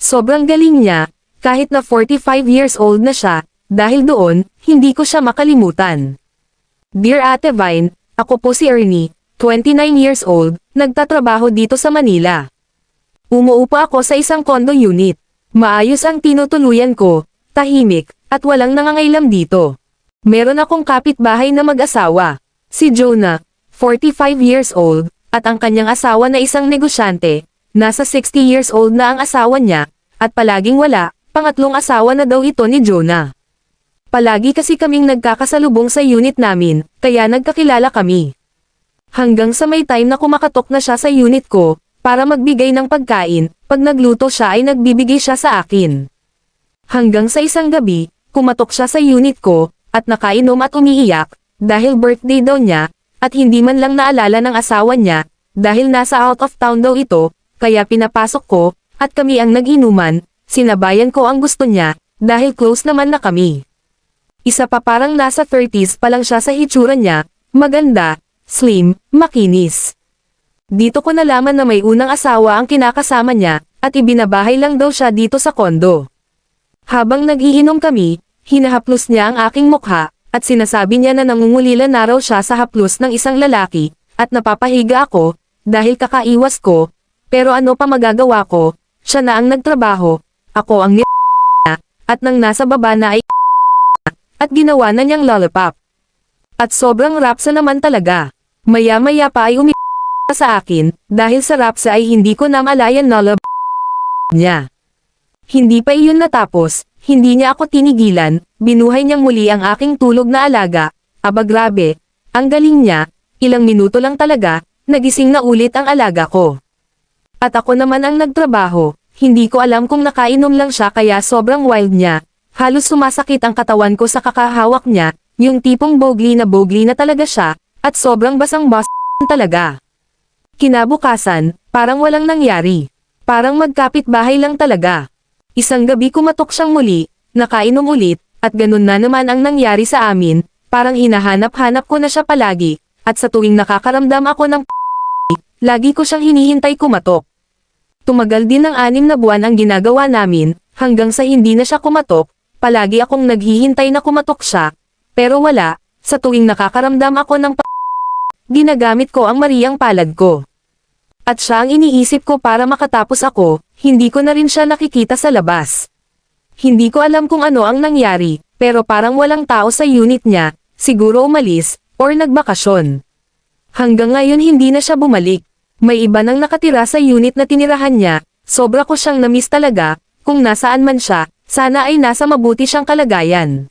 Sobrang galing niya, kahit na 45 years old na siya, dahil doon, hindi ko siya makalimutan. Dear Ate Vine, ako po si Ernie, 29 years old, nagtatrabaho dito sa Manila. Umuupo ako sa isang condo unit. Maayos ang tinutuluyan ko, tahimik, at walang nangangailam dito. Meron akong kapitbahay na mag-asawa, si Jonah, 45 years old, at ang kanyang asawa na isang negosyante, nasa 60 years old na ang asawa niya, at palaging wala, pangatlong asawa na daw ito ni Jonah. Palagi kasi kaming nagkakasalubong sa unit namin, kaya nagkakilala kami. Hanggang sa may time na kumakatok na siya sa unit ko, para magbigay ng pagkain, pag nagluto siya ay nagbibigay siya sa akin. Hanggang sa isang gabi, kumatok siya sa unit ko, at nakainom at umiiyak, dahil birthday daw niya, at hindi man lang naalala ng asawa niya, dahil nasa out of town daw ito, kaya pinapasok ko, at kami ang nag-inuman, sinabayan ko ang gusto niya, dahil close naman na kami. Isa pa parang nasa 30s pa lang siya sa hitsura niya, maganda, slim, makinis. Dito ko nalaman na may unang asawa ang kinakasama niya, at ibinabahay lang daw siya dito sa kondo. Habang nag-iinom kami, hinahaplos niya ang aking mukha, at sinasabi niya na nangungulila na raw siya sa haplos ng isang lalaki, at napapahiga ako, dahil kakaiwas ko, pero ano pa magagawa ko, siya na ang nagtrabaho, ako ang at nang nasa baba na ay at ginawa na niyang lollipop. At sobrang rapsa naman talaga. Maya-maya pa ay sa akin, dahil sa rapsa ay hindi ko na malayan lollipop niya. Hindi pa iyon natapos, hindi niya ako tinigilan, binuhay niyang muli ang aking tulog na alaga. Aba grabe, ang galing niya, ilang minuto lang talaga, nagising na ulit ang alaga ko. At ako naman ang nagtrabaho, hindi ko alam kung nakainom lang siya kaya sobrang wild niya. Halos sumasakit ang katawan ko sa kakahawak niya, yung tipong bogli na talaga siya, at sobrang basang talaga. Kinabukasan, parang walang nangyari. Parang magkapit-bahay lang talaga. Isang gabi kumatok siyang muli, nakainom ulit, at ganun na naman ang nangyari sa amin, parang hinahanap-hanap ko na siya palagi, at sa tuwing nakakaramdam ako ng lagi ko siyang hinihintay kumatok. Tumagal din ng 6 na buwan ang ginagawa namin, hanggang sa hindi na siya kumatok. Palagi akong naghihintay na kumatok siya, pero wala, sa tuwing nakakaramdam ako ng ginagamit ko ang Mariang palad ko. At siya ang iniisip ko para makatapos ako, hindi ko na rin siya nakikita sa labas. Hindi ko alam kung ano ang nangyari, pero parang walang tao sa unit niya, siguro umalis, or nagbakasyon. Hanggang ngayon hindi na siya bumalik, may iba nang nakatira sa unit na tinirahan niya, sobra ko siyang namiss talaga, kung nasaan man siya. Sana ay nasa mabuti siyang kalagayan.